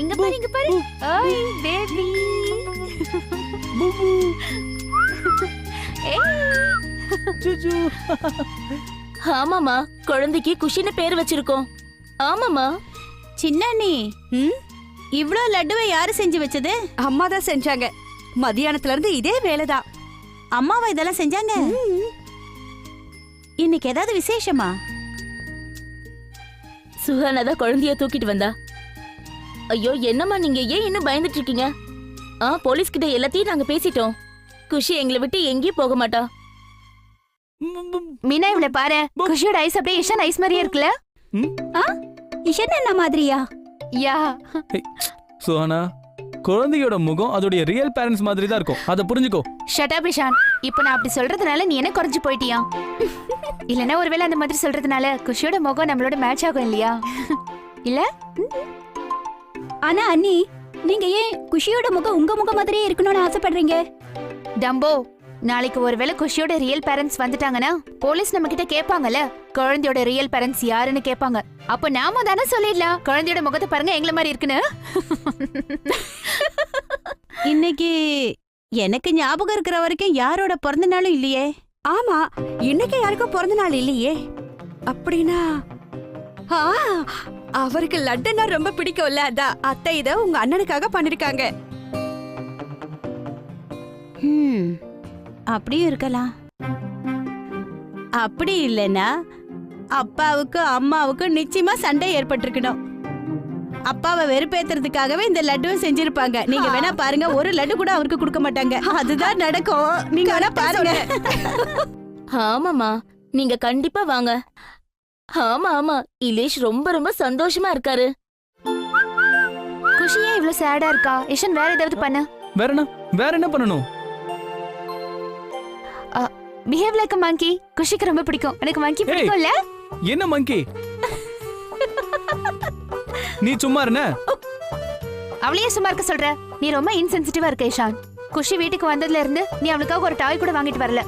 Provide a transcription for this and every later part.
இங்க பாரு இங்க பாரு. ஓய் பேபி. ஆமாமா, குழந்தைக்கு குஷின்னு பேர் வச்சிருக்கோம். ஆமாமா. சின்னண்ணி, இவ்ளோ லட்டுவை யாரு செஞ்சு வச்சது? அம்மா தான் செஞ்சாங்க. மதியானத்துல இருந்து இதே வேலைதான். அம்மாவா இதெல்லாம் செஞ்சாங்க? இன்னைக்கு ஏதாவது விசேஷமா? சுஹானா தான் குழந்தைய தூக்கிட்டு வந்தா. ஐயோ, என்னம்மா நீங்க ஏன் இன்னும் பயந்துட்டு இருக்கீங்க? போலீஸ் கிட்ட எல்லாத்தையும் நாங்க பேசிட்டோம். குஷி எங்களை விட்டு எங்கேயும் போக மாட்டா. மீனா இவளை பாரு. குஷியோட ஐஸ் அப்படியே இஷான் ஐஸ் மாதிரியே இருக்குல்ல? இஷன் என்ன மாதிரியா? யா. சுஹானா, குழந்தையோட முகம் அதோட ரியல் பேரண்ட்ஸ் மாதிரி தான் இருக்கும். அத புரிஞ்சுக்கோ. Shut up Ishan. இப்போ நான் அப்படி சொல்றதுனால நீ என்ன குறைஞ்சு போயிட்டியா? இல்லனா ஒருவேளை அந்த மாதிரி சொல்றதுனால குஷியோட முகம் நம்மளோட மேட்ச் ஆகும் இல்லையா? இல்ல? ஆனா அண்ணி, நீங்க ஏன் குஷியோட முகம் உங்க முகம் மாதிரியே இருக்கணும்னு ஆசைப்படுறீங்க? டம்போ, நாளைக்கு ஒருவேளை குஷியோட ரியல் பேரண்ட்ஸ் வந்துட்டாங்கன்னா போலீஸ் நம்ம கிட்ட கேட்பாங்கல்ல, குழந்தையோட ரியல் பேரண்ட்ஸ் யாருன்னு கேட்பாங்க. அப்ப நாம தானே சொல்லிடலாம், குழந்தையோட முகத்தை பாருங்க எங்களை மாதிரி இருக்குன்னு. இன்னைக்கு எனக்கு ஞாபகம் இருக்கிற வரைக்கும் யாரோட பிறந்த நாளும் இல்லையே. ஆமா, இன்னைக்கு யாருக்கும் பிறந்த நாள் இல்லையே. அப்படின்னா அவருக்கு லட்டுன்னா ரொம்ப பிடிக்கும்ல, அதான் அத்தை இத உங்க அண்ணனுக்காக பண்ணிருக்காங்க. அப்படியும் இருக்கலாம். அப்படி இல்லைன்னா அப்பாவுக்கும் அம்மாவுக்கும் நிச்சயமா சண்டை ஏற்பட்டிருக்கணும். அப்பாவை வெறுப்பேத்துறதுக்காகவே இந்த லட்டுவும் செஞ்சிருப்பாங்க. நீங்க வேணா பாருங்க, ஒரு லட்டு கூட அவருக்கு கொடுக்க மாட்டாங்க. அதுதான் நடக்கும். நீங்க வேணா பாருங்க. ஆமாமா, நீங்க கண்டிப்பா வாங்க. ஆமா ஆமா, இலேஷ் ரொம்ப ரொம்ப சந்தோஷமா இருக்காரு. குஷியே இவ்வளவு சேடா இருக்கா? இஷன் வேற ஏதாவது பண்ண. வேற என்ன பண்ணணும்? Behave like a monkey. குஷிக்கு ரொம்ப பிடிக்கும். எனக்கு monkey பிடிக்கும்ல? என்ன monkey? நீ சும்மா இருன? அவளையே சும்மா இருக்க சொல்ற? நீ ரொம்ப இன்சென்சிட்டிவா இருக்க இஷான். குஷி வீட்டுக்கு வந்ததுல இருந்து நீ அவளுக்காக ஒரு டாய் கூட வாங்கிட்டு வரல.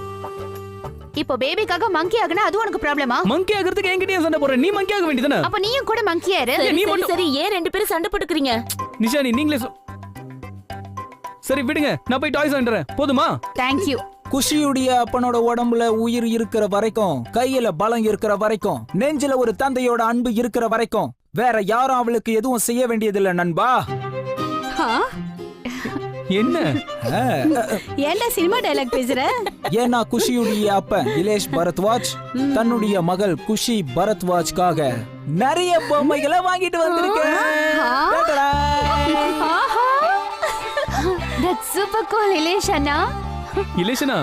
இப்போ பேபிக்காக monkey ஆகனா அது உனக்கு ப்ராப்ளமா? monkey ஆகிறதுக்கு என்கிட்டயே சண்டை போற. நீ monkey ஆக வேண்டியதானே? அப்ப நீயும் கூட monkey ஆயிரு. சரி, ஏன் ரெண்டு பேரும் சண்டை போட்டுக்கிறீங்க? நிஷானி, நீங்களே சரி விடுங்க, நான் போய் டாய்ஸ் வாங்கிட்டு வரேன். போதுமா? Thank you. குஷியுடைய அப்பனோட உடம்புல உயிர் இருக்கிற வரைக்கும், கையில பலம் இருக்கிற வரைக்கும், நெஞ்சில ஒரு தந்தையோட அன்பு இருக்கிற வரைக்கும் வேற யாரும் அவளுக்கு எதுவும் செய்ய வேண்டியதில்லை நண்பா. என்ன ஏன்டா சினிமா டயலாக் பேசுற? ஏன்னா குஷியுடைய அப்பன் இலேஷ் பரத்வாஜ் தன்னுடைய மகள் குஷி பரத்வாஜ்காக நிறைய பொம்மைகளை வாங்கிட்டு வந்திருக்கேன். That's super cool, இலேஷனா. இலேஷனா,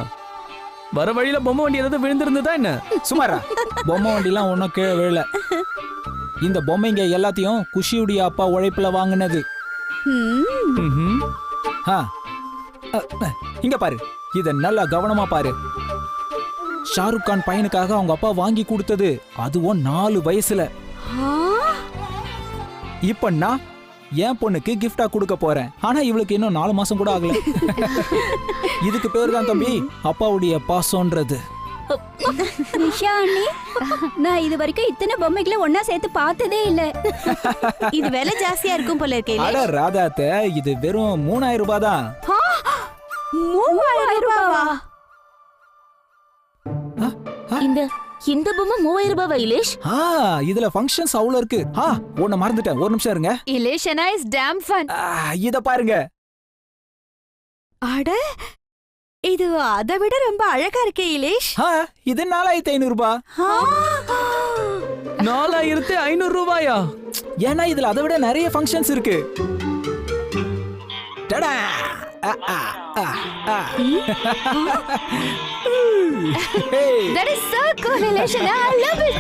வர வழியில பொம்மை வண்டி ஏதாவது விழுந்திருந்ததா என்ன? சுமாரா, பொம்மை வண்டிலாம் ஒன்னும் கீழே விழல. இந்த பொம்மைங்க எல்லாத்தையும் குஷியுடைய அப்பா உழைப்புல வாங்கினது. இங்க பாரு, இத நல்லா கவனமா பாரு. ஷாருக் கான் பையனுக்காக அவங்க அப்பா வாங்கி கொடுத்தது, அதுவும் 4 வயசுல. இப்ப நான் என் பொண்ணுக்கு கிஃப்டா கொடுக்க போறேன். ஆனா இவளுக்கு இன்னும் 4 மாசம் கூட ஆகல. இதுக்கு பேர் தான் தம்பி அப்பாவுடைய பாசம்ன்றது. நிஷா அண்ணி, நான் இது வரைக்கும் இத்தனை பொம்மைகளை ஒன்னா சேர்த்து பார்த்ததே இல்ல. இது விலை ஜாஸ்தியா இருக்கும் போல இருக்கே. அட ராதாத்த, இது வெறும் 3000 ரூபாய் தான். 3000 ரூபாவா? இந்த பொம்மை 3000 ரூபாவா இலேஷ்? இதுல ஃபங்க்ஷன்ஸ் அவ்வளவு இருக்கு. ஒண்ணு மறந்துட்டேன், ஒரு நிமிஷம் இருங்க. இலேஷனா இஸ் damn fun. இத பாருங்க. அட, இது அதை விட ரொம்ப அழகா இருக்கே இலேஷ். இது 4500 ரூபாய். 4500 ரூபாயா? ஏன்னா இதுல அதை விட நிறைய ஃபங்க்ஷன்ஸ் இருக்கு. டடா! That is so cool, இலேஷனா. I love it.